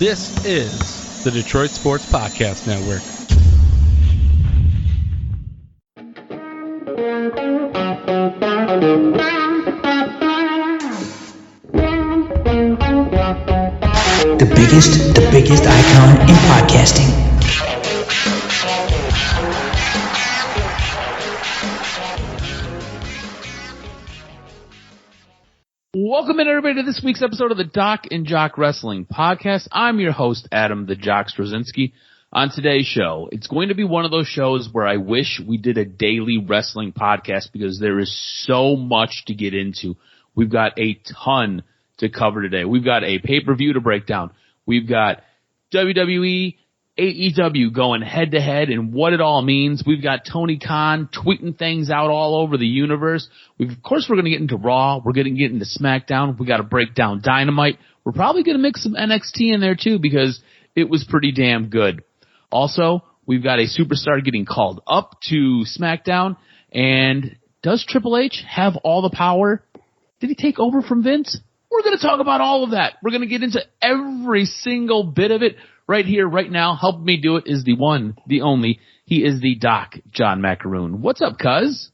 This is the Detroit Sports Podcast Network. The biggest icon in podcasting. Welcome in, everybody, to this week's episode of the DocNJock Wrestling Podcast. I'm your host, Adam the Jock Straczynski. On today's show, it's going to be one of those shows where I wish we did a daily wrestling podcast because there is so much to get into. We've got a ton to cover today. We've got a pay-per-view to break down. We've got WWE, AEW going head-to-head and what it all means. We've got Tony Khan tweeting things out all over the universe. Of course, we're going to get into Raw. We're going to get into Smackdown. We got to break down Dynamite. We're probably going to mix some NXT in there, too, because it was pretty damn good. Also, we've got a superstar getting called up to SmackDown. And does Triple H have all the power? Did he take over from Vince? We're going to talk about all of that. We're going to get into every single bit of it right here, right now. Helping me do it is the one, the only. He is the Doc, John Macaroon. What's up, cuz?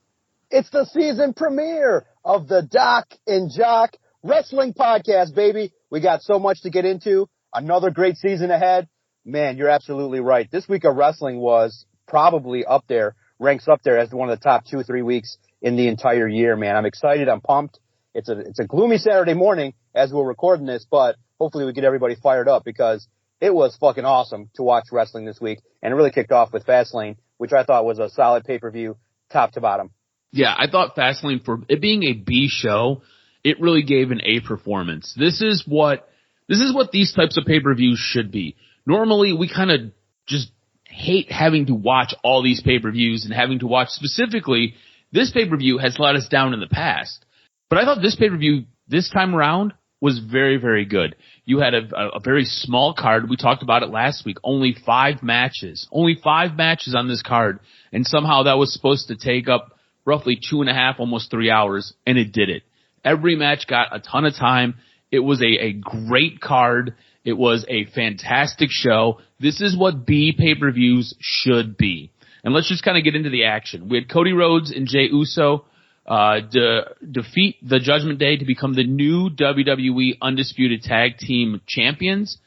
It's the season premiere of the DocNJock Wrestling Podcast, baby. We got so much to get into. Another great season ahead. Man, you're absolutely right. This week of wrestling was probably up there, ranks up there as one of the top 2-3 weeks in the entire year, man. I'm excited. I'm pumped. It's a gloomy Saturday morning as we're recording this, but hopefully we get everybody fired up because it was fucking awesome to watch wrestling this week. And it really kicked off with Fastlane, which I thought was a solid pay-per-view top to bottom. Yeah, I thought Fastlane, for it being a B show, it really gave an A performance. This is what these types of pay-per-views should be. Normally, we kind of just hate having to watch all these pay-per-views and having to watch specifically. This pay-per-view has let us down in the past. But I thought this pay-per-view this time around was very, very good. You had a very small card. We talked about it last week. Only 5 matches. Only 5 matches on this card. And somehow that was supposed to take up roughly 2.5, almost 3 hours. And it did it. Every match got a ton of time. It was a great card. It was a fantastic show. This is what B pay-per-views should be. And let's just kind of get into the action. We had Cody Rhodes and Jey Uso defeat the Judgment Day to become the new WWE Undisputed Tag Team Champions.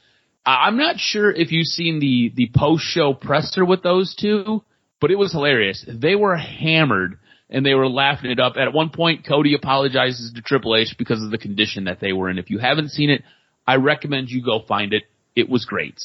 I'm not sure if you've seen the post-show presser with those two, but it was hilarious. They were hammered, and they were laughing it up. At one point, Cody apologizes to Triple H because of the condition that they were in. If you haven't seen it, I recommend you go find it. It was great.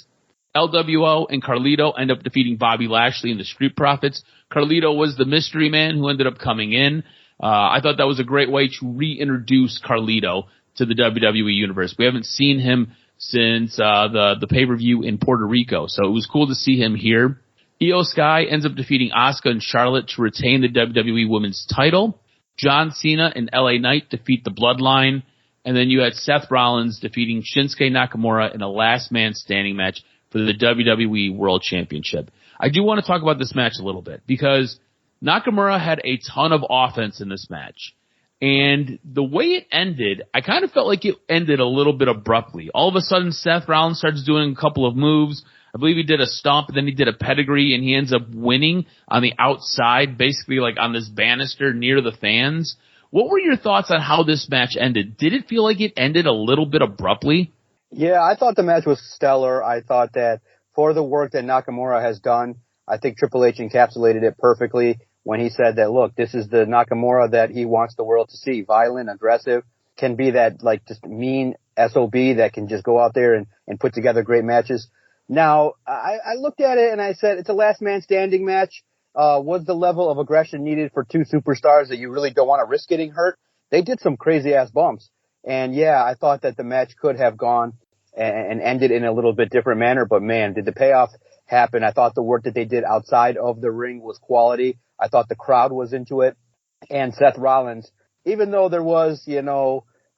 LWO and Carlito end up defeating Bobby Lashley and the Street Profits. Carlito was the mystery man who ended up coming in. I thought that was a great way to reintroduce Carlito to the WWE Universe. We haven't seen him since the pay-per-view in Puerto Rico, so it was cool to see him here. Io Sky ends up defeating Asuka and Charlotte to retain the WWE Women's title. John Cena and LA Knight defeat the Bloodline. And then you had Seth Rollins defeating Shinsuke Nakamura in a last man standing match for the WWE World Championship. I do want to talk about this match a little bit because Nakamura had a ton of offense in this match. And the way it ended, I kind of felt like it ended a little bit abruptly. All of a sudden, Seth Rollins starts doing a couple of moves. I believe he did a stomp, then he did a pedigree, and he ends up winning on the outside, basically like on this banister near the fans. What were your thoughts on how this match ended? Did it feel like it ended a little bit abruptly? Yeah, I thought the match was stellar. I thought that for the work that Nakamura has done, I think Triple H encapsulated it perfectly when he said that, look, this is the Nakamura that he wants the world to see. Violent, aggressive, can be that like just mean SOB that can just go out there and put together great matches. Now, I looked at it and I said it's a last man standing match. Was the level of aggression needed for two superstars that you really don't want to risk getting hurt? They did some crazy ass bumps. And yeah, I thought that the match could have gone and ended in a little bit different manner, but man, did the payoff happen. I thought the work that they did outside of the ring was quality. I thought the crowd was into it. And Seth Rollins, even though there was,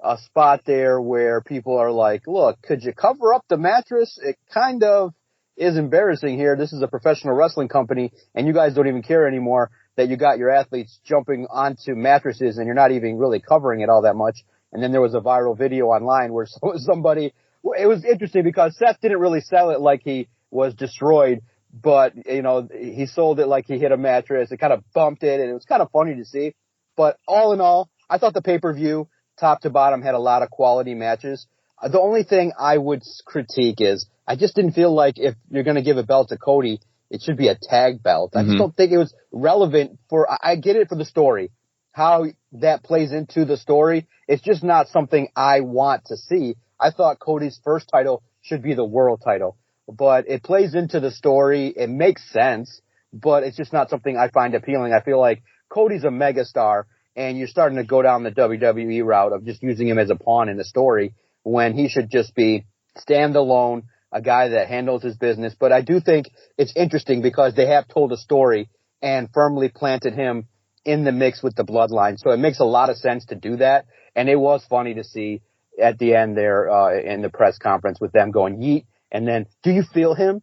a spot there where people are like, look, could you cover up the mattress? It kind of is embarrassing here. This is a professional wrestling company, and you guys don't even care anymore that you got your athletes jumping onto mattresses and you're not even really covering it all that much. And then there was a viral video online where somebody It was interesting because Seth didn't really sell it like he was destroyed, but, he sold it like he hit a mattress. It kind of bumped it, and it was kind of funny to see. But all in all, I thought the pay-per-view, top to bottom, had a lot of quality matches. The only thing I would critique is I just didn't feel like if you're going to give a belt to Cody, it should be a tag belt. I just don't think it was relevant I get it for the story, how that plays into the story. It's just not something I want to see. I thought Cody's first title should be the world title, but it plays into the story. It makes sense, but it's just not something I find appealing. I feel like Cody's a megastar, and you're starting to go down the WWE route of just using him as a pawn in the story when he should just be standalone, a guy that handles his business. But I do think it's interesting because they have told a story and firmly planted him in the mix with the bloodline. So it makes a lot of sense to do that. And it was funny to see at the end there in the press conference with them going yeet. And then, do you feel him?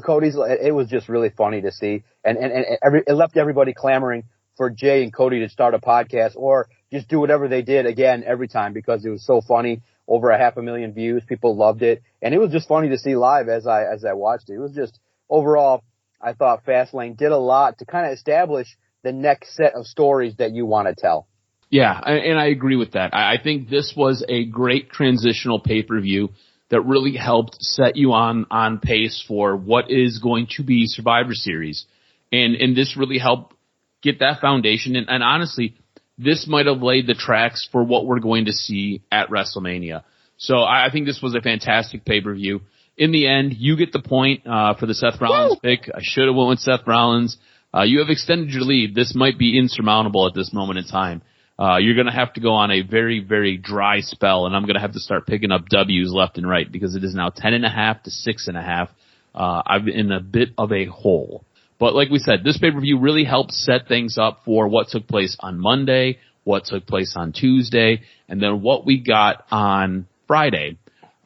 Cody's, it was just really funny to see. And it left everybody clamoring for Jay and Cody to start a podcast or just do whatever they did again every time because it was so funny. Over 500,000 views. People loved it. And it was just funny to see live as I watched it. It was just, overall, I thought Fastlane did a lot to kind of establish the next set of stories that you want to tell. Yeah, and I agree with that. I think this was a great transitional pay-per-view that really helped set you on pace for what is going to be Survivor Series. And this really helped get that foundation. And honestly, this might have laid the tracks for what we're going to see at WrestleMania. So I think this was a fantastic pay-per-view. In the end, you get the point for the Seth Rollins pick. I should have went with Seth Rollins. You have extended your lead. This might be insurmountable at this moment in time. You're going to have to go on a very, very dry spell, and I'm going to have to start picking up W's left and right because it is now 10.5 to 6.5. I'm in a bit of a hole. But like we said, this pay-per-view really helped set things up for what took place on Monday, what took place on Tuesday, and then what we got on Friday.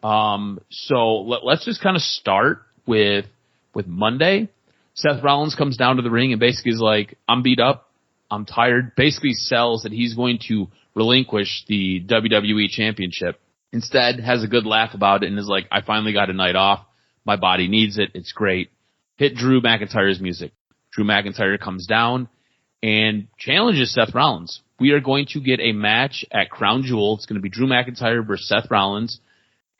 So let's just kind of start with Monday. Seth Rollins comes down to the ring and basically is like, I'm beat up, I'm tired, basically sells that he's going to relinquish the WWE Championship. Instead, has a good laugh about it and is like, I finally got a night off. My body needs it. It's great. Hit Drew McIntyre's music. Drew McIntyre comes down and challenges Seth Rollins. We are going to get a match at Crown Jewel. It's going to be Drew McIntyre versus Seth Rollins.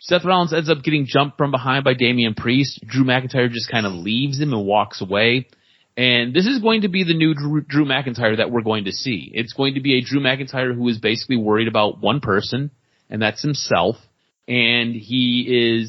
Seth Rollins ends up getting jumped from behind by Damian Priest. Drew McIntyre just kind of leaves him and walks away. And this is going to be the new Drew McIntyre that we're going to see. It's going to be a Drew McIntyre who is basically worried about one person, and that's himself. And he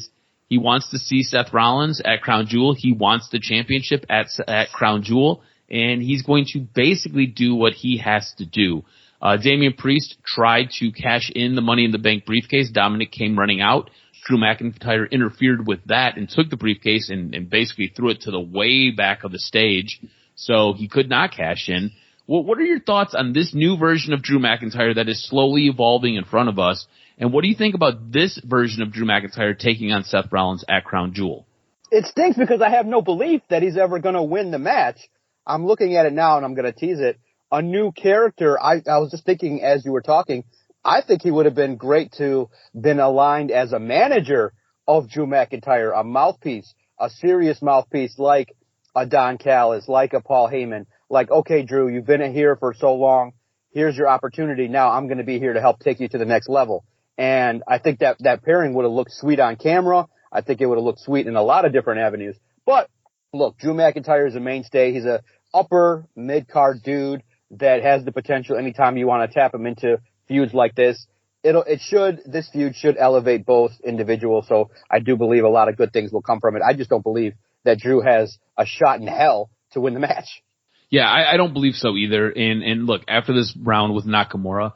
wants to see Seth Rollins at Crown Jewel. He wants the championship at Crown Jewel, and he's going to basically do what he has to do. Damian Priest tried to cash in the Money in the Bank briefcase. Dominic came running out. Drew McIntyre interfered with that and took the briefcase and basically threw it to the way back of the stage, so he could not cash in. What are your thoughts on this new version of Drew McIntyre that is slowly evolving in front of us? And what do you think about this version of Drew McIntyre taking on Seth Rollins at Crown Jewel? It stinks because I have no belief that he's ever going to win the match. I'm looking at it now and I'm going to tease it. A new character, I was just thinking as you were talking, I think he would have been great to been aligned as a manager of Drew McIntyre, a mouthpiece, a serious mouthpiece like a Don Callis, like a Paul Heyman. Like, okay, Drew, you've been here for so long. Here's your opportunity. Now I'm going to be here to help take you to the next level. And I think that pairing would have looked sweet on camera. I think it would have looked sweet in a lot of different avenues. But look, Drew McIntyre is a mainstay. He's a upper mid-card dude that has the potential anytime you want to tap him into feuds like this. This feud should elevate both individuals. So I do believe a lot of good things will come from it. I just don't believe that Drew has a shot in hell to win the match. Yeah, I don't believe so either. And look, after this round with Nakamura,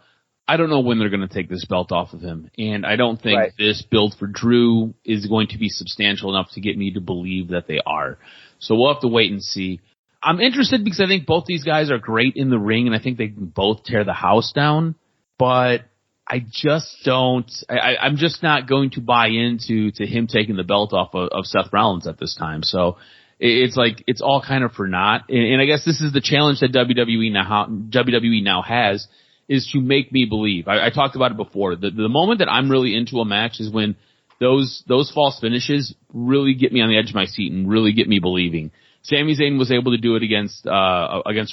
I don't know when they're going to take this belt off of him. And I don't think this build for Drew is going to be substantial enough to get me to believe that they are. So we'll have to wait and see. I'm interested because I think both these guys are great in the ring, and I think they can both tear the house down. But I just don't. I'm just not going to buy into him taking the belt off of Seth Rollins at this time. So it's like it's all kind of for naught. And I guess this is the challenge that WWE now has, is to make me believe. I talked about it before. The moment that I'm really into a match is when those false finishes really get me on the edge of my seat and really get me believing. Sami Zayn was able to do it against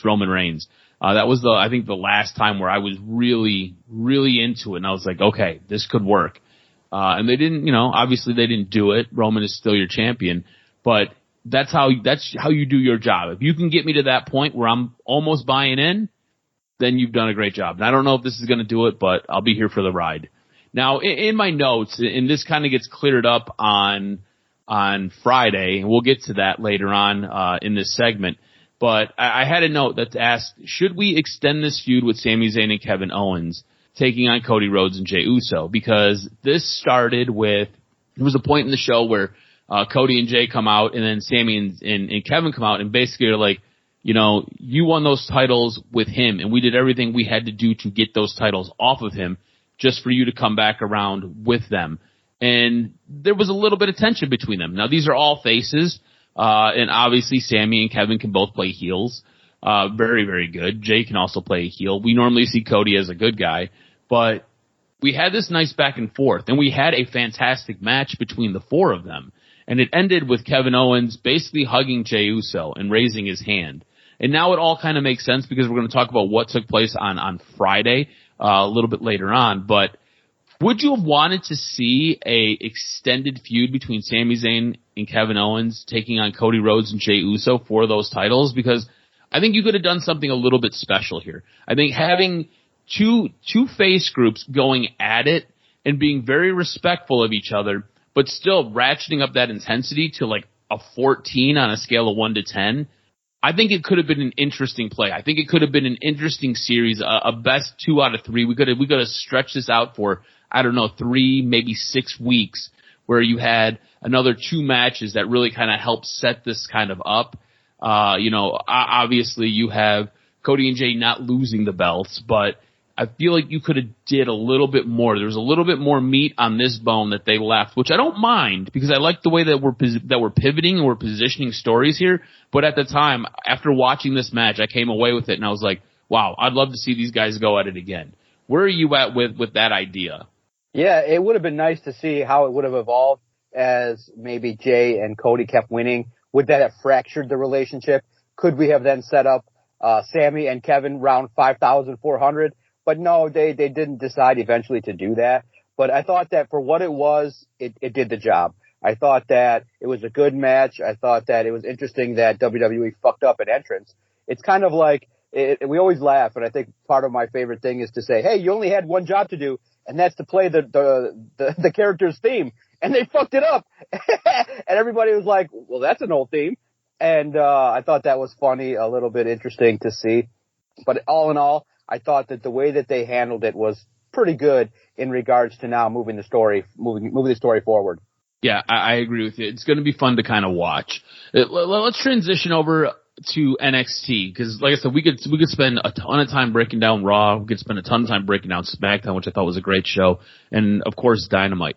Roman Reigns. That was I think the last time where I was really, really into it, and I was like, okay, this could work. And they didn't, obviously they didn't do it. Roman is still your champion, but that's how you do your job. If you can get me to that point where I'm almost buying in, then you've done a great job. And I don't know if this is going to do it, but I'll be here for the ride. Now, in my notes, and this kind of gets cleared up on Friday, and we'll get to that later on in this segment, but I had a note that asked, should we extend this feud with Sami Zayn and Kevin Owens taking on Cody Rhodes and Jey Uso? Because this started with, there was a point in the show where Cody and Jey come out, and then Sami and Kevin come out, and basically are like, you won those titles with him, and we did everything we had to do to get those titles off of him just for you to come back around with them. And there was a little bit of tension between them. Now, these are all faces, and obviously Sami and Kevin can both play heels. Very, very good. Jey can also play a heel. We normally see Cody as a good guy, but we had this nice back and forth, and we had a fantastic match between the four of them. And it ended with Kevin Owens basically hugging Jey Uso and raising his hand. And now it all kind of makes sense because we're going to talk about what took place on Friday a little bit later on. But would you have wanted to see a extended feud between Sami Zayn and Kevin Owens taking on Cody Rhodes and Jey Uso for those titles? Because I think you could have done something a little bit special here. I think having two face groups going at it and being very respectful of each other, but still ratcheting up that intensity to like a 14 on a scale of 1 to 10, I think it could have been an interesting play. I think it could have been an interesting series, a best 2 out of 3. We could have stretched this out for, 3, maybe 6 weeks, where you had another 2 matches that really kind of helped set this kind of up. Obviously you have Cody and Jey not losing the belts, but I feel like you could have did a little bit more. There was a little bit more meat on this bone that they left, which I don't mind because I like the way that we're pivoting and we're positioning stories here. But at the time, after watching this match, I came away with it and I was like, wow, I'd love to see these guys go at it again. Where are you at with that idea? Yeah, it would have been nice to see how it would have evolved as maybe Jey and Cody kept winning. Would that have fractured the relationship? Could we have then set up Sami and Kevin round 5,400? But no, they didn't decide eventually to do that. But I thought that for what it was, it did the job. I thought that it was a good match. I thought that it was interesting that WWE fucked up an entrance. It's kind of like, we always laugh, and I think part of my favorite thing is to say, hey, you only had one job to do, and that's to play the character's theme. And they fucked it up. And everybody was like, well, that's an old theme. And I thought that was funny, a little bit interesting to see. But all in all, I thought that the way that they handled it was pretty good in regards to now moving the story forward. Yeah, I agree with you. It's going to be fun to kind of watch. Let's transition over to NXT because, like I said, we could spend a ton of time breaking down Raw. We could spend a ton of time breaking down SmackDown, which I thought was a great show, and of course Dynamite.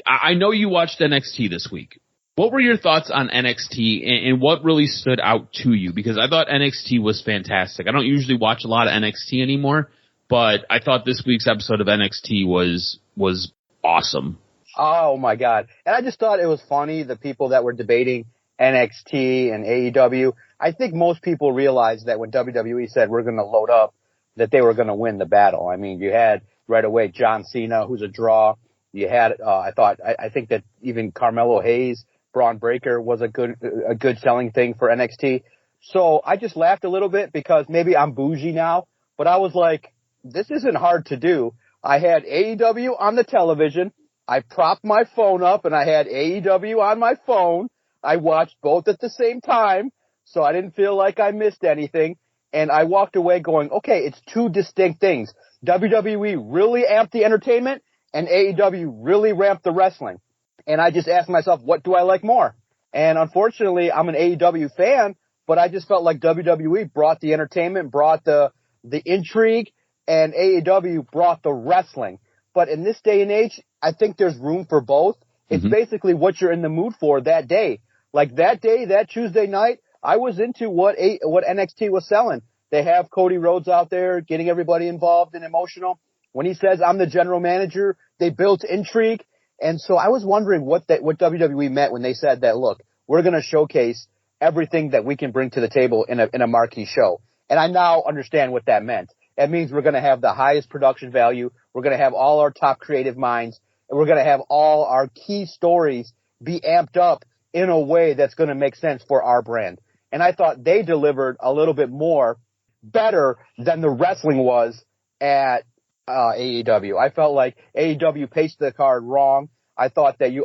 I know you watched NXT this week. What were your thoughts on NXT and what really stood out to you? Because I thought NXT was fantastic. I don't usually watch a lot of NXT anymore, but I thought this week's episode of NXT was awesome. Oh my God. And I just thought it was funny, the people that were debating NXT and AEW. I think most people realized that when WWE said we're going to load up, that they were going to win the battle. I mean, you had right away John Cena, who's a draw. You had, I think that even Carmelo Hayes, Braun Breaker was a good selling thing for NXT. So I just laughed a little bit because maybe I'm bougie now, but I was like, this isn't hard to do. I had AEW on the television. I propped my phone up and I had AEW on my phone. I watched both at the same time, so I didn't feel like I missed anything. And I walked away going, okay, it's 2 distinct things. WWE really amped the entertainment and AEW really ramped the wrestling. And I just asked myself, what do I like more? And unfortunately, I'm an AEW fan, but I just felt like WWE brought the entertainment, brought the intrigue, and AEW brought the wrestling. But in this day and age, I think there's room for both. It's basically what you're in the mood for that day. Like that day, that Tuesday night, I was into what NXT was selling. They have Cody Rhodes out there getting everybody involved and emotional. When he says, I'm the general manager, they built intrigue. And so I was wondering what WWE meant when they said that, look, we're going to showcase everything that we can bring to the table in a marquee show. And I now understand what that meant. That means we're going to have the highest production value. We're going to have all our top creative minds, and we're going to have all our key stories be amped up in a way that's going to make sense for our brand. And I thought they delivered a little bit more better than the wrestling was at AEW. I felt like AEW paced the card wrong. I thought that you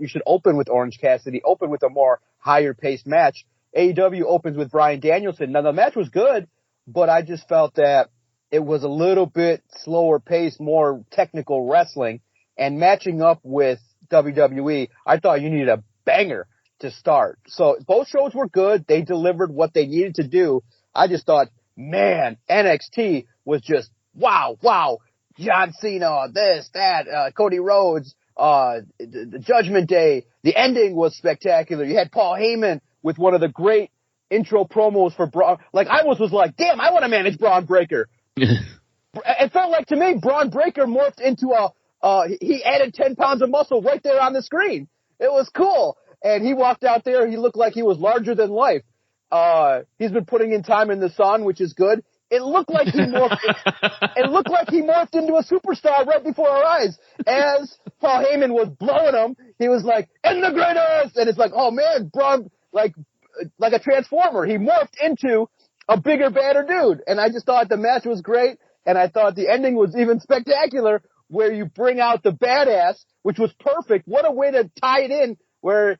should open with Orange Cassidy, open with a more higher paced match. AEW opens with Bryan Danielson. Now the match was good, but I just felt that it was a little bit slower paced, more technical wrestling, and matching up with WWE, I thought you needed a banger to start. So both shows were good. They delivered what they needed to do. I just thought, man, NXT was just wow. John Cena, this, that, Cody Rhodes, the Judgment Day. The ending was spectacular. You had Paul Heyman with one of the great intro promos for Braun. Like, I was like, damn, I want to manage Braun Breaker. It felt like to me, Braun Breaker morphed into he added 10 pounds of muscle right there on the screen. It was cool. And he walked out there, he looked like he was larger than life. He's been putting in time in the sun, which is good. It looked like he morphed into a superstar right before our eyes. As Paul Heyman was blowing him, he was like, "And the greatest!" And it's like, oh man, Braun, like a transformer. He morphed into a bigger, badder dude. And I just thought the match was great. And I thought the ending was even spectacular, where you bring out the badass, which was perfect. What a way to tie it in, where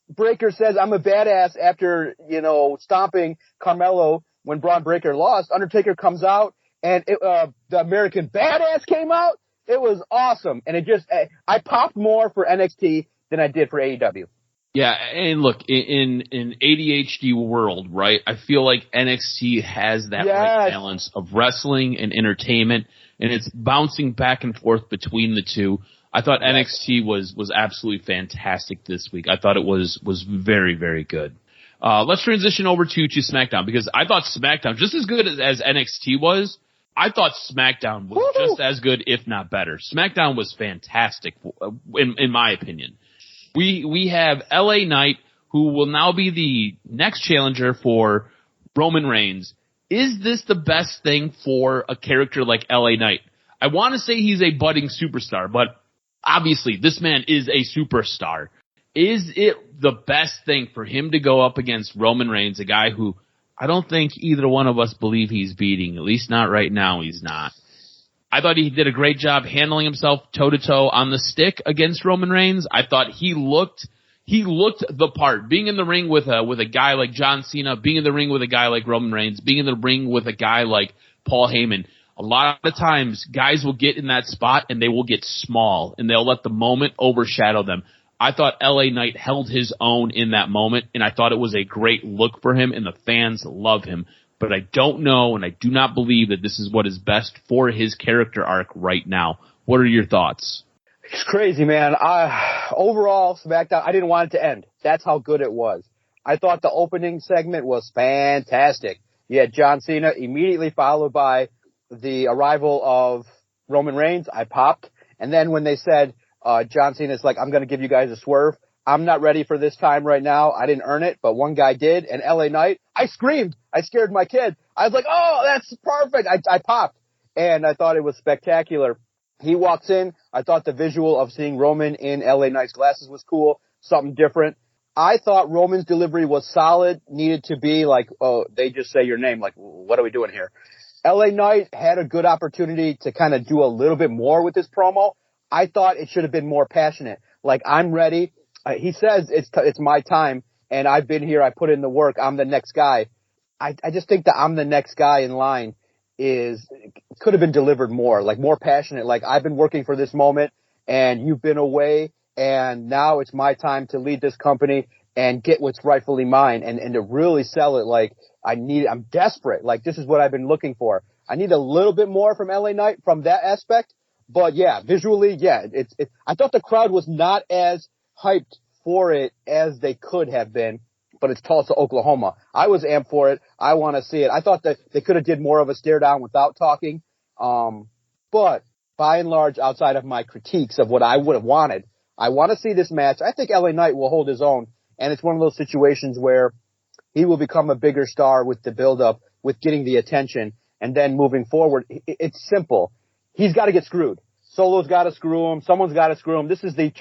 Breaker says, "I'm a badass," after, stomping Carmelo when Braun Breaker lost. Undertaker comes out, and the American Badass came out. It was awesome. And I popped more for NXT than I did for AEW. Yeah, and look, in ADHD world, right, I feel like NXT has that right balance of wrestling and entertainment, and it's bouncing back and forth between the two. I thought NXT was absolutely fantastic this week. I thought it was very, very good. Let's transition over to SmackDown, because I thought SmackDown, just as good as NXT was, I thought SmackDown was just as good, if not better. SmackDown was fantastic, in my opinion. We have LA Knight, who will now be the next challenger for Roman Reigns. Is this the best thing for a character like LA Knight? I want to say he's a budding superstar, but obviously this man is a superstar. Is it the best thing for him to go up against Roman Reigns, a guy who I don't think either one of us believe he's beating, at least not right now, he's not. I thought he did a great job handling himself toe-to-toe on the stick against Roman Reigns. I thought he looked the part. Being in the ring with a guy like John Cena, being in the ring with a guy like Roman Reigns, being in the ring with a guy like Paul Heyman. A lot of times, guys will get in that spot and they will get small, and they'll let the moment overshadow them. I thought LA Knight held his own in that moment, and I thought it was a great look for him, and the fans love him. But I don't know, and I do not believe that this is what is best for his character arc right now. What are your thoughts? It's crazy, man. Overall, SmackDown, I didn't want it to end. That's how good it was. I thought the opening segment was fantastic. You had John Cena immediately followed by the arrival of Roman Reigns. I popped. And then when they said, John Cena's like, "I'm going to give you guys a swerve. I'm not ready for this time right now. I didn't earn it, but one guy did." And LA Knight, I screamed. I scared my kid. I was like, "Oh, that's perfect." I popped. And I thought it was spectacular. He walks in. I thought the visual of seeing Roman in LA Knight's glasses was cool. Something different. I thought Roman's delivery was solid. Needed to be like, oh, they just say your name. Like, what are we doing here? LA Knight had a good opportunity to kind of do a little bit more with this promo. I thought it should have been more passionate. Like, I'm ready. He says it's my time, and I've been here. I put in the work. I'm the next guy. I just think that I'm the next guy in line could have been delivered more, like more passionate. Like, I've been working for this moment, and you've been away, and now it's my time to lead this company and get what's rightfully mine, and to really sell it. Like, I'm desperate. Like, this is what I've been looking for. I need a little bit more from LA Knight from that aspect. But yeah, visually, yeah, I thought the crowd was not as hyped for it as they could have been, but it's Tulsa, Oklahoma. I was amped for it. I want to see it. I thought that they could have did more of a stare down without talking. But by and large, outside of my critiques of what I would have wanted, I want to see this match. I think LA Knight will hold his own, and it's one of those situations where he will become a bigger star with the build-up, with getting the attention, and then moving forward. It's simple. He's got to get screwed. Solo's got to screw him. Someone's got to screw him. This is the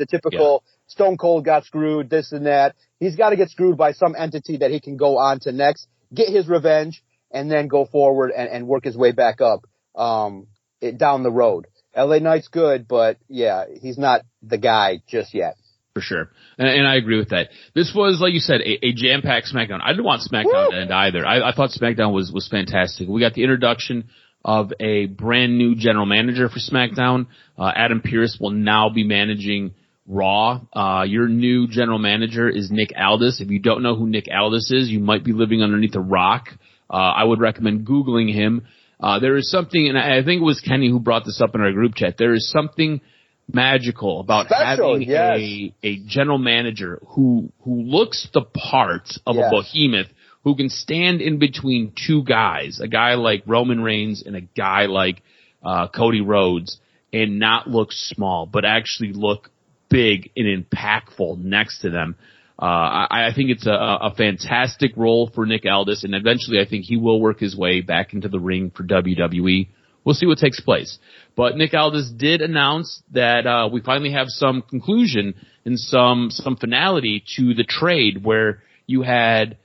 typical Stone Cold got screwed, this and that. He's got to get screwed by some entity that he can go on to next, get his revenge, and then go forward and work his way back up down the road. LA Knight's good, but yeah, he's not the guy just yet. For sure. And I agree with that. This was, like you said, a jam-packed SmackDown. I didn't want SmackDown to end either. I thought SmackDown was fantastic. We got the introduction of a brand new general manager for SmackDown. Adam Pearce will now be managing Raw. Your new general manager is Nick Aldis. If you don't know who Nick Aldis is, you might be living underneath a rock. I would recommend Googling him. There is something, and I think it was Kenny who brought this up in our group chat, there is something magical about having a general manager who looks the part of a behemoth, who can stand in between two guys, a guy like Roman Reigns and a guy like Cody Rhodes, and not look small, but actually look big and impactful next to them. I think it's a fantastic role for Nick Aldis, and eventually I think he will work his way back into the ring for WWE. We'll see what takes place. But Nick Aldis did announce that we finally have some conclusion and some finality to the trade where you had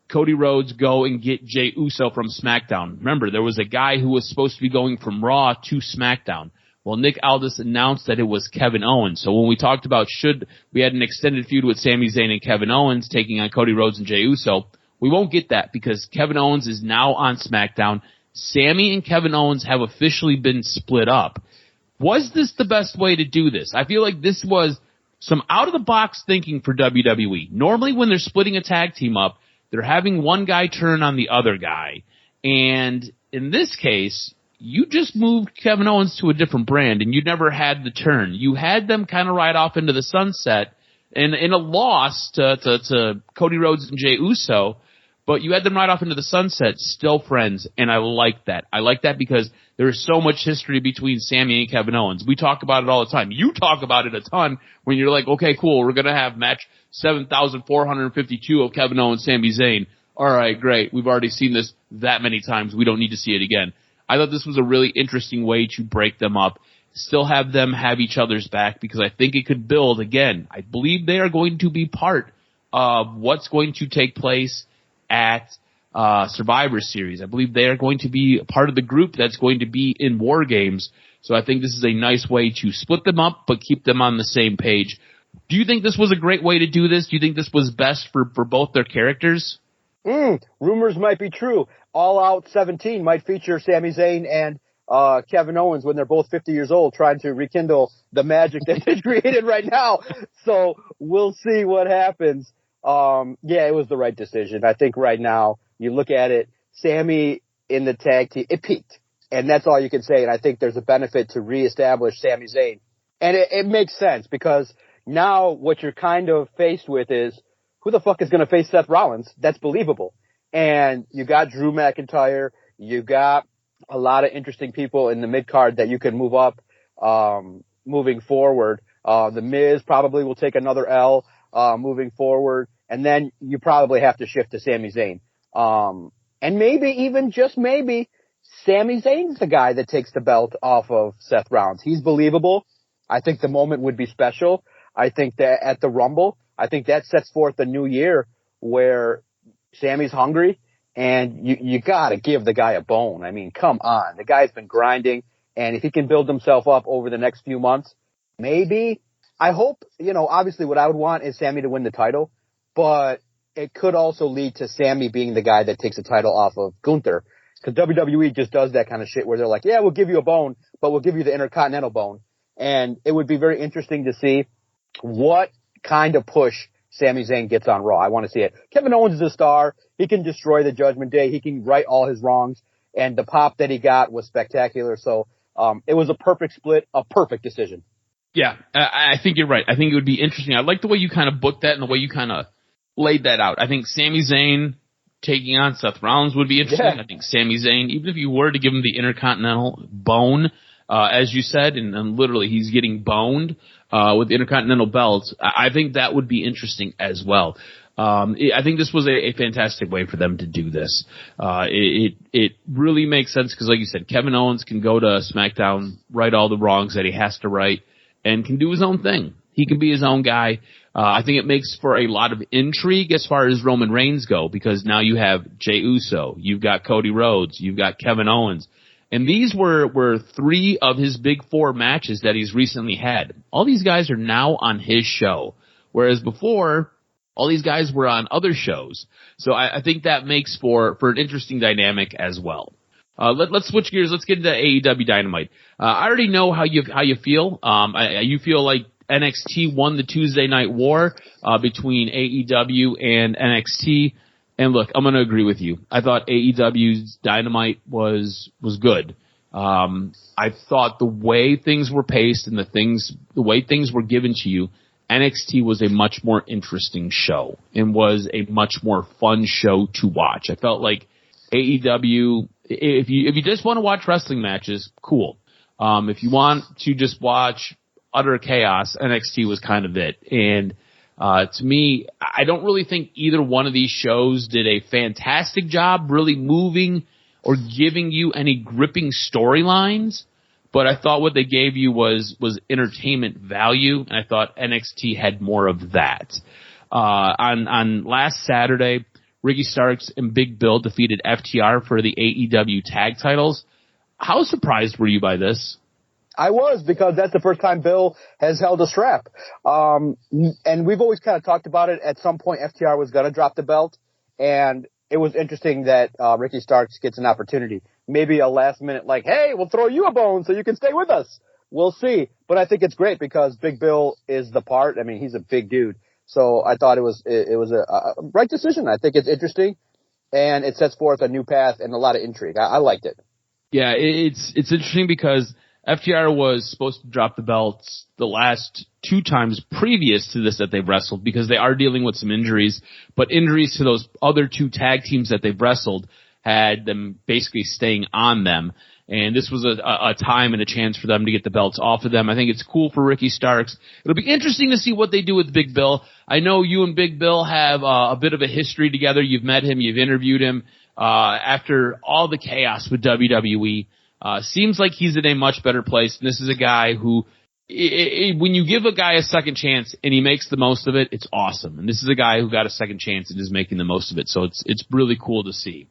Cody Rhodes go and get Jey Uso from SmackDown. Remember, there was a guy who was supposed to be going from Raw to SmackDown. Well, Nick Aldis announced that it was Kevin Owens. So when we talked about should we had an extended feud with Sami Zayn and Kevin Owens taking on Cody Rhodes and Jey Uso, we won't get that because Kevin Owens is now on SmackDown. Sami and Kevin Owens have officially been split up. Was this the best way to do this? I feel like this was some out-of-the-box thinking for WWE. Normally when they're splitting a tag team up, they're having one guy turn on the other guy. And in this case, you just moved Kevin Owens to a different brand, and you never had the turn. You had them kind of ride off into the sunset in a loss to Cody Rhodes and Jey Uso, but you had them ride off into the sunset, still friends, and I like that. I like that because there is so much history between Sami and Kevin Owens. We talk about it all the time. You talk about it a ton when you're like, okay, cool, we're going to have match 7,452 of Kevin Owens, Sami Zayn. All right, great. We've already seen this that many times. We don't need to see it again. I thought this was a really interesting way to break them up, still have them have each other's back because I think it could build. Again, I believe they are going to be part of what's going to take place at Survivor Series. I believe they are going to be part of the group that's going to be in War Games. So I think this is a nice way to split them up but keep them on the same page. Do you think this was a great way to do this? Do you think this was best for both their characters? Rumors might be true. All Out 17 might feature Sami Zayn and Kevin Owens when they're both 50 years old trying to rekindle the magic that they created right now. So we'll see what happens. Yeah, it was the right decision. I think right now, you look at it, Sami in the tag team, it peaked. And that's all you can say. And I think there's a benefit to reestablish Sami Zayn. And it makes sense because now what you're kind of faced with is who the fuck is going to face Seth Rollins? That's believable. And you got Drew McIntyre. You got a lot of interesting people in the mid-card that you can move up moving forward. The Miz probably will take another L moving forward. And then you probably have to shift to Sami Zayn. And maybe, even just maybe, Sami Zayn's the guy that takes the belt off of Seth Rollins. He's believable. I think the moment would be special. I think that at the Rumble, I think that sets forth a new year where Sami's hungry and you gotta give the guy a bone. I mean, come on. The guy's been grinding, and if he can build himself up over the next few months, maybe. I hope, obviously what I would want is Sami to win the title, but it could also lead to Sami being the guy that takes the title off of Gunther. Because WWE just does that kind of shit where they're like, yeah, we'll give you a bone, but we'll give you the Intercontinental bone. And it would be very interesting to see what kind of push Sami Zayn gets on Raw. I want to see it. Kevin Owens is a star. He can destroy the Judgment Day. He can right all his wrongs. And the pop that he got was spectacular. So it was a perfect split, a perfect decision. Yeah, I think you're right. I think it would be interesting. I like the way you kind of booked that and the way you kind of laid that out. I think Sami Zayn taking on Seth Rollins would be interesting. Yeah. I think Sami Zayn, even if you were to give him the Intercontinental bone, as you said, and literally he's getting boned with the Intercontinental belts. I think that would be interesting as well. I think this was a fantastic way for them to do this. It really makes sense because, like you said, Kevin Owens can go to SmackDown, right all the wrongs that he has to right, and can do his own thing. He can be his own guy. I think it makes for a lot of intrigue as far as Roman Reigns go, because now you have Jey Uso, you've got Cody Rhodes, you've got Kevin Owens. And these were 3 of his big 4 matches that he's recently had. All these guys are now on his show, whereas before, all these guys were on other shows. So I think that makes for an interesting dynamic as well. Let's switch gears. Let's get into AEW Dynamite. I already know how you feel. You feel like NXT won the Tuesday Night War between AEW and NXT. And look, I'm going to agree with you. I thought AEW's Dynamite was good. I thought the way things were paced and the way things were given to you, NXT was a much more interesting show and was a much more fun show to watch. I felt like AEW, if you just want to watch wrestling matches, cool. If you want to just watch utter chaos, NXT was kind of it. And to me, I don't really think either one of these shows did a fantastic job really moving or giving you any gripping storylines. But I thought what they gave you was entertainment value, and I thought NXT had more of that. On last Saturday, Ricky Starks and Big Bill defeated FTR for the AEW tag titles. How surprised were you by this? I was, because that's the first time Bill has held a strap. And we've always kind of talked about it. At some point, FTR was going to drop the belt, and it was interesting that Ricky Starks gets an opportunity. Maybe a last minute, like, hey, we'll throw you a bone so you can stay with us. We'll see. But I think it's great because Big Bill is the part. I mean, he's a big dude. So I thought it was a right decision. I think it's interesting, and it sets forth a new path and a lot of intrigue. I liked it. Yeah, it's interesting because FTR was supposed to drop the belts the last 2 times previous to this that they've wrestled, because they are dealing with some injuries, but injuries to those other 2 tag teams that they've wrestled had them basically staying on them. And this was a time and a chance for them to get the belts off of them. I think it's cool for Ricky Starks. It'll be interesting to see what they do with Big Bill. I know you and Big Bill have a bit of a history together. You've met him. You've interviewed him. After all the chaos with WWE, seems like he's in a much better place. And this is a guy who, when you give a guy a second chance and he makes the most of it, it's awesome. And this is a guy who got a second chance and is making the most of it. So it's really cool to see.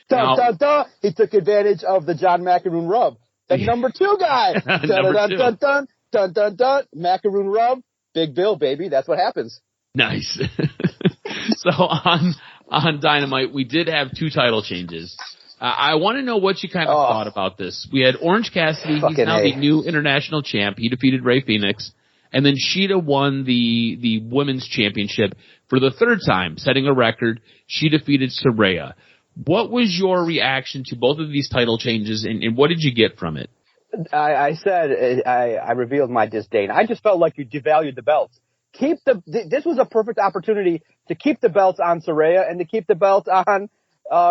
Dun, dun, dun. He took advantage of the John McEnroe rub. The number 2 guy. Dun, dun, dun, dun, dun, dun, dun. McEnroe rub. Big Bill, baby. That's what happens. Nice. So on Dynamite, we did have 2 title changes. I want to know what you kind of thought about this. We had Orange Cassidy. He's now the new international champ. He defeated Rey Fenix. And then Sheeta won the women's championship for the 3rd time, setting a record. She defeated Saraya. What was your reaction to both of these title changes, and what did you get from it? I said I revealed my disdain. I just felt like you devalued the belts. This was a perfect opportunity to keep the belts on Saraya and to keep the belts on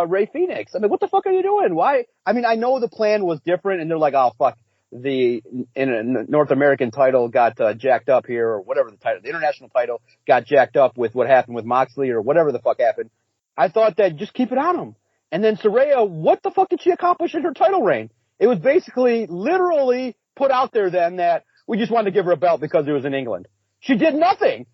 Rey Fenix. I mean, what the fuck are you doing? Why? I mean, I know the plan was different, and they're like, oh fuck, the North American title got jacked up here, or whatever the title, the international title got jacked up with what happened with Moxley or whatever the fuck happened. I thought that just keep it on him. And then Saraya, what the fuck did she accomplish in her title reign? It was basically literally put out there then that we just wanted to give her a belt because it was in England. She did nothing.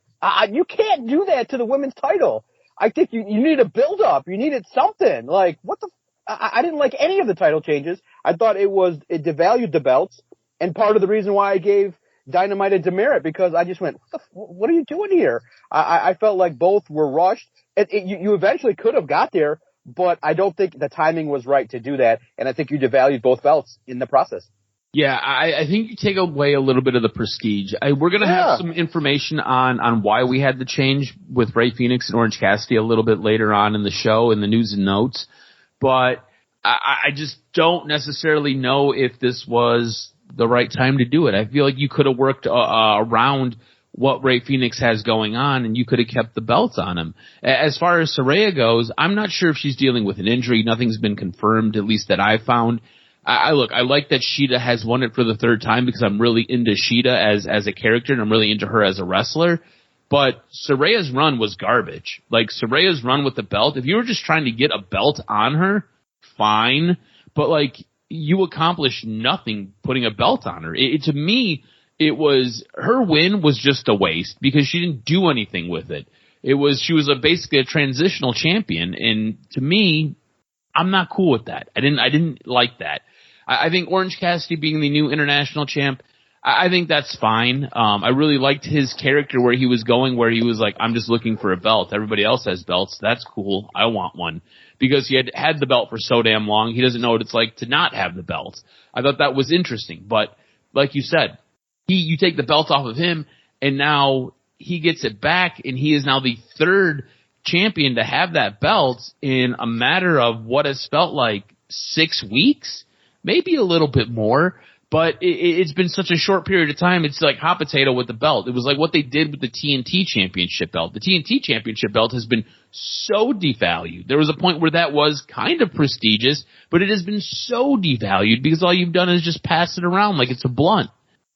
You can't do that to the women's title. I think you need a build up. You needed something. Like, what the I didn't like any of the title changes. I thought it devalued the belts, and part of the reason why I gave Dynamite a demerit, because I just went, what are you doing here? I felt like both were rushed. You eventually could have got there, but I don't think the timing was right to do that, and I think you devalued both belts in the process. Yeah, I think you take away a little bit of the prestige. We're going to have some information on why we had the change with Rey Fenix and Orange Cassidy a little bit later on in the show, in the news and notes, but I just don't necessarily know if this was the right time to do it. I feel like you could have worked around what Rey Fenix has going on, and you could have kept the belts on him. As far as Saraya goes, I'm not sure if she's dealing with an injury. Nothing's been confirmed, at least that I've found. I like that Shida has won it for the third time because I'm really into Shida as a character and I'm really into her as a wrestler. But Saraya's run was garbage. Like, Saraya's run with the belt, if you were just trying to get a belt on her, fine. But, like, you accomplished nothing putting a belt on her. To me, her win was just a waste because she didn't do anything with it. She was basically a transitional champion. And to me, I'm not cool with that. I didn't like that. I think Orange Cassidy being the new international champ, I think that's fine. I really liked his character where he was going, where he was like, I'm just looking for a belt. Everybody else has belts. That's cool. I want one. Because he had the belt for so damn long, he doesn't know what it's like to not have the belt. I thought that was interesting. But like you said, you take the belt off of him, and now he gets it back, and he is now the third champion to have that belt in a matter of what has felt like 6 weeks, maybe a little bit more. But it's been such a short period of time. It's like hot potato with the belt. It was like what they did with the TNT Championship belt. The TNT Championship belt has been so devalued. There was a point where that was kind of prestigious, but it has been so devalued because all you've done is just pass it around like it's a blunt.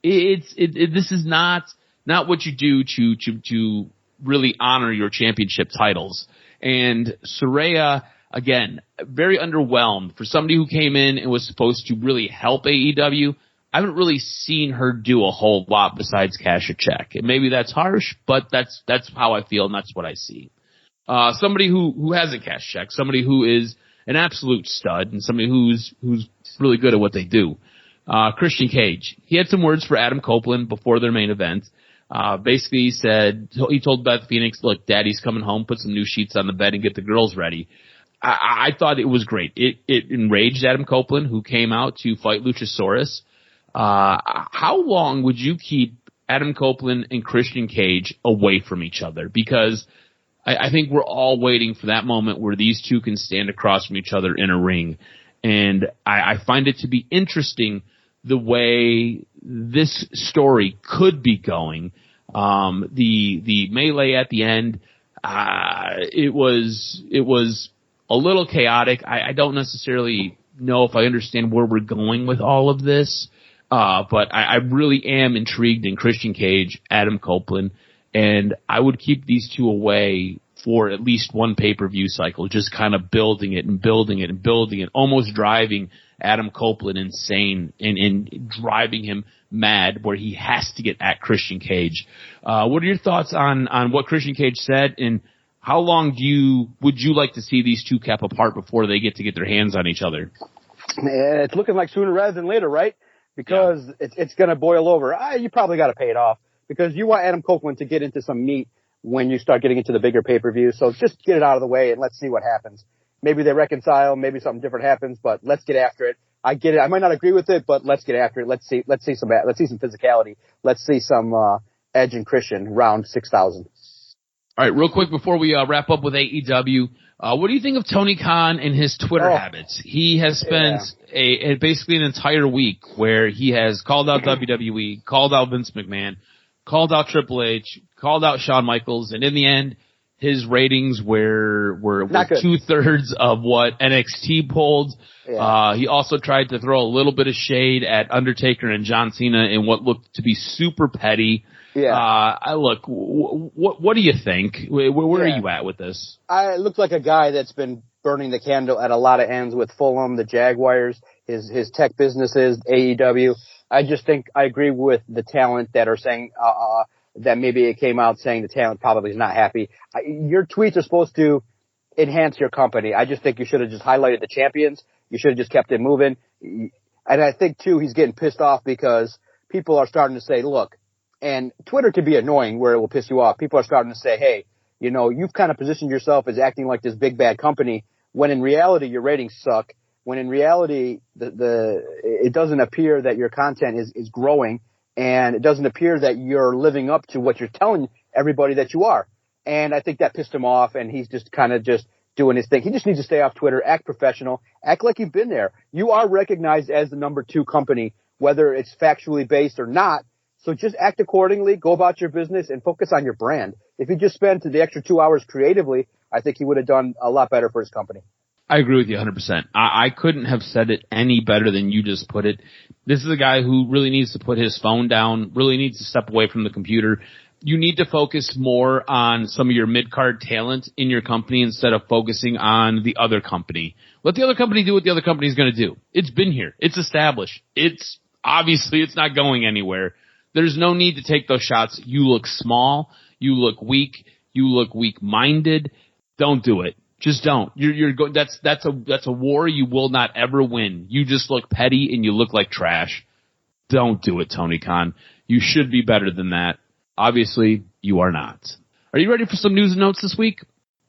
This is not what you do to really honor your championship titles. And Saraya, again, very underwhelmed. For somebody who came in and was supposed to really help AEW, I haven't really seen her do a whole lot besides cash a check. And maybe that's harsh, but that's how I feel, and that's what I see. Somebody who has a cash check, somebody who is an absolute stud, and somebody who's really good at what they do. Christian Cage. He had some words for Adam Copeland before their main event. Basically he told Beth Phoenix, look, Daddy's coming home, put some new sheets on the bed and get the girls ready. I thought it was great. It enraged Adam Copeland, who came out to fight Luchasaurus. How long would you keep Adam Copeland and Christian Cage away from each other? Because I think we're all waiting for that moment where these two can stand across from each other in a ring. And I find it to be interesting the way this story could be going. The melee at the end, it was a little chaotic. I don't necessarily know if I understand where we're going with all of this, but I really am intrigued in Christian Cage, Adam Copeland, and I would keep these two away for at least one pay-per-view cycle, just kind of building it and building it and building it, almost driving Adam Copeland insane and driving him mad where he has to get at Christian Cage. What are your thoughts on what Christian Cage said, and how long would you like to see these two kept apart before they get their hands on each other? It's looking like sooner rather than later, right? Because it's going to boil over. You probably got to pay it off because you want Adam Copeland to get into some meat when you start getting into the bigger pay-per-view. So just get it out of the way and let's see what happens. Maybe they reconcile, maybe something different happens, but let's get after it. I get it. I might not agree with it, but let's get after it. Let's see some physicality. Let's see some Edge and Christian round 6,000. All right, real quick before we wrap up with AEW, what do you think of Tony Khan and his Twitter habits? He has spent basically an entire week where he has called out WWE, called out Vince McMahon, called out Triple H, called out Shawn Michaels, and in the end, his ratings were 2/3 of what NXT pulled. Yeah. He also tried to throw a little bit of shade at Undertaker and John Cena in what looked to be super petty. Yeah. Look, what do you think? Where are you at with this? I look like a guy that's been burning the candle at a lot of ends with Fulham, the Jaguars, his tech businesses, AEW. I just think I agree with the talent that are saying that maybe it came out saying the talent probably is not happy. Your tweets are supposed to enhance your company. I just think you should have just highlighted the champions. You should have just kept it moving. And I think, too, he's getting pissed off because people are starting to say, look, and Twitter can be annoying where it will piss you off. People are starting to say, hey, you know, you've kind of positioned yourself as acting like this big bad company when in reality your ratings suck. When in reality, it doesn't appear that your content is growing, and it doesn't appear that you're living up to what you're telling everybody that you are. And I think that pissed him off, and he's just kind of just doing his thing. He just needs to stay off Twitter, act professional, act like you've been there. You are recognized as the number 2 company, whether it's factually based or not. So just act accordingly, go about your business, and focus on your brand. If he just spent the extra 2 hours creatively, I think he would have done a lot better for his company. I agree with you 100%. I couldn't have said it any better than you just put it. This is a guy who really needs to put his phone down, really needs to step away from the computer. You need to focus more on some of your mid-card talent in your company instead of focusing on the other company. Let the other company do what the other company is going to do. It's been here. It's established. It's not going anywhere. There's no need to take those shots. You look small. You look weak. You look weak-minded. Don't do it. Just don't. That's a war you will not ever win. You just look petty and you look like trash. Don't do it, Tony Khan. You should be better than that. Obviously, you are not. Are you ready for some news and notes this week?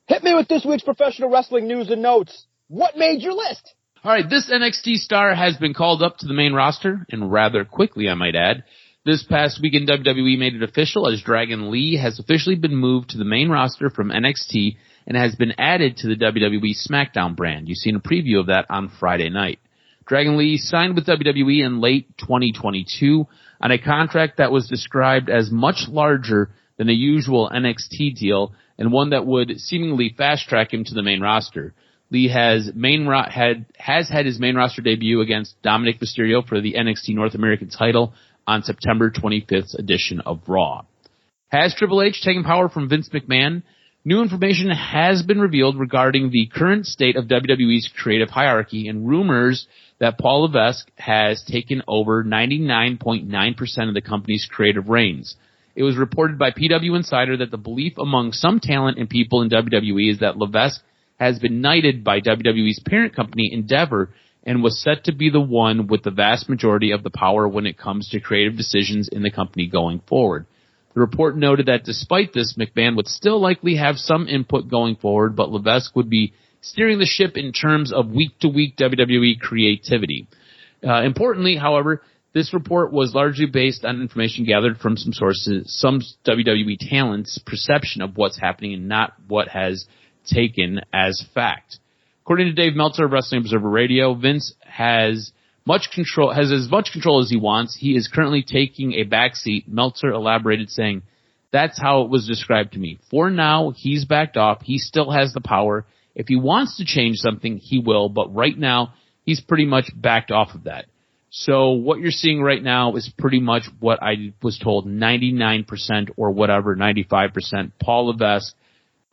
Hit me with this week's professional wrestling news and notes. What made your list? All right, this NXT star has been called up to the main roster, and rather quickly, I might add. This past weekend, WWE made it official as Dragon Lee has officially been moved to the main roster from NXT and has been added to the WWE Smackdown brand. You've seen a preview of that on Friday night. Dragon Lee signed with WWE in late 2022 on a contract that was described as much larger than a usual NXT deal and one that would seemingly fast-track him to the main roster. Lee has had his main roster debut against Dominic Mysterio for the NXT North American title on September 25th edition of Raw. Has Triple H taken power from Vince McMahon? New information has been revealed regarding the current state of WWE's creative hierarchy and rumors that Paul Levesque has taken over 99.9% of the company's creative reins. It was reported by PW Insider that the belief among some talent and people in WWE is that Levesque has been knighted by WWE's parent company Endeavor and was set to be the one with the vast majority of the power when it comes to creative decisions in the company going forward. The report noted that despite this, McMahon would still likely have some input going forward, but Levesque would be steering the ship in terms of week-to-week WWE creativity. Importantly, however, this report was largely based on information gathered from some sources, some WWE talent's perception of what's happening and not what has taken as fact. According to Dave Meltzer of Wrestling Observer Radio, Vince has as much control as he wants. He is currently taking a backseat. Meltzer elaborated, saying, "That's how it was described to me. For now, he's backed off. He still has the power. If he wants to change something, he will, but right now, he's pretty much backed off of that." So what you're seeing right now is pretty much what I was told, 99% or whatever, 95%. Paul Levesque.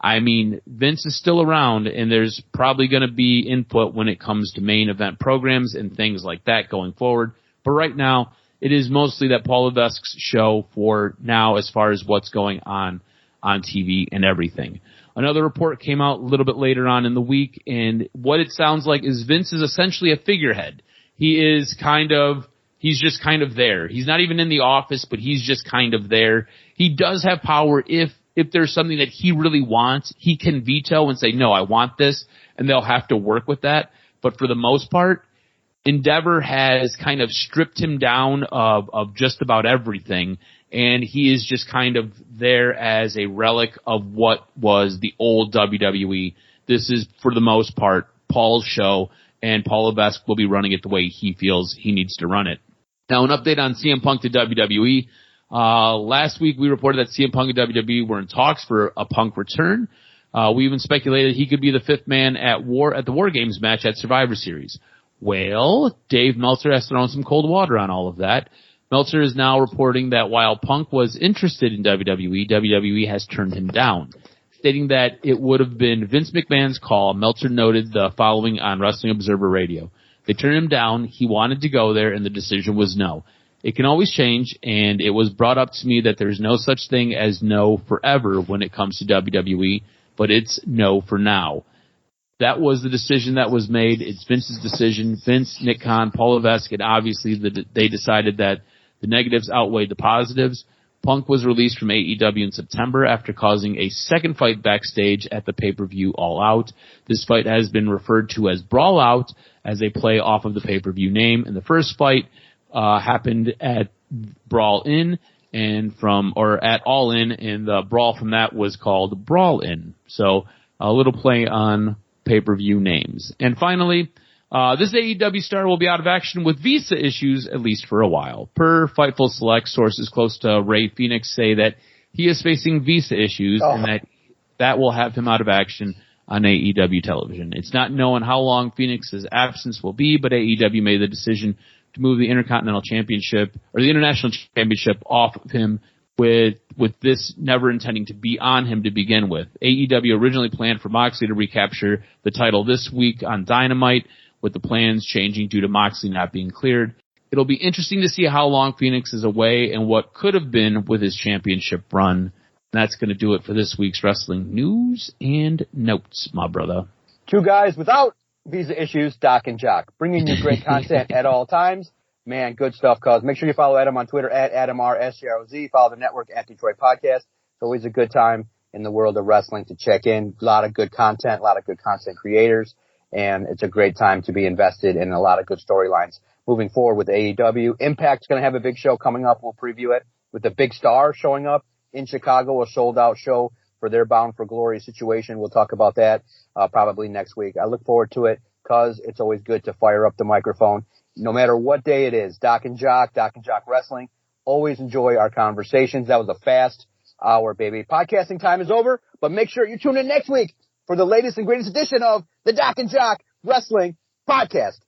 I mean, Vince is still around, and there's probably going to be input when it comes to main event programs and things like that going forward. But right now, it is mostly that Paul Levesque's show for now as far as what's going on TV and everything. Another report came out a little bit later on in the week, and what it sounds like is Vince is essentially a figurehead. He's just kind of there. He's not even in the office, but he's just kind of there. He does have power if there's something that he really wants, he can veto and say, no, I want this, and they'll have to work with that. But for the most part, Endeavor has kind of stripped him down of just about everything, and he is just kind of there as a relic of what was the old WWE. This is, for the most part, Paul's show, and Paul Levesque will be running it the way he feels he needs to run it. Now, an update on CM Punk to WWE. Last week we reported that CM Punk and WWE were in talks for a Punk return. We even speculated he could be the fifth man at the War Games match at Survivor Series. Well, Dave Meltzer has thrown some cold water on all of that. Meltzer is now reporting that while Punk was interested in WWE, WWE has turned him down. Stating that it would have been Vince McMahon's call, Meltzer noted the following on Wrestling Observer Radio. They turned him down, he wanted to go there, and the decision was no. It can always change, and it was brought up to me that there's no such thing as no forever when it comes to WWE, but it's no for now. That was the decision that was made. It's Vince's decision. Vince, Nick Khan, Paul Levesque, and obviously they decided that the negatives outweighed the positives. Punk was released from AEW in September after causing a second fight backstage at the pay-per-view All Out. This fight has been referred to as Brawl Out as a play off of the pay-per-view name. And the first fight happened at Brawl In at All In, and the brawl from that was called Brawl In. So a little play on pay-per-view names. And finally, this AEW star will be out of action with visa issues at least for a while. Per Fightful Select, sources close to Ray Phoenix say that he is facing visa issues and that will have him out of action on AEW television. It's not known how long Phoenix's absence will be, but AEW made the decision to move the Intercontinental Championship or the International Championship off of him with this never intending to be on him to begin with. AEW originally planned for Moxley to recapture the title this week on Dynamite, with the plans changing due to Moxley not being cleared. It'll be interesting to see how long Phoenix is away and what could have been with his championship run. That's going to do it for this week's wrestling news and notes, my brother. Two guys without visa issues, Doc and Jock, bringing you great content at all times. Man, good stuff, cuz. Make sure you follow Adam on Twitter at AdamRSCROZ. Follow the network at Detroit Podcast. It's always a good time in the world of wrestling to check in. A lot of good content, a lot of good content creators, and it's a great time to be invested in a lot of good storylines moving forward with AEW. Impact's going to have a big show coming up. We'll preview it with the big star showing up in Chicago, a sold-out show for their Bound for Glory situation. We'll talk about that probably next week. I look forward to it because it's always good to fire up the microphone. No matter what day it is, Doc and Jock Wrestling. Always enjoy our conversations. That was a fast hour, baby. Podcasting time is over, but make sure you tune in next week for the latest and greatest edition of the Doc and Jock Wrestling Podcast.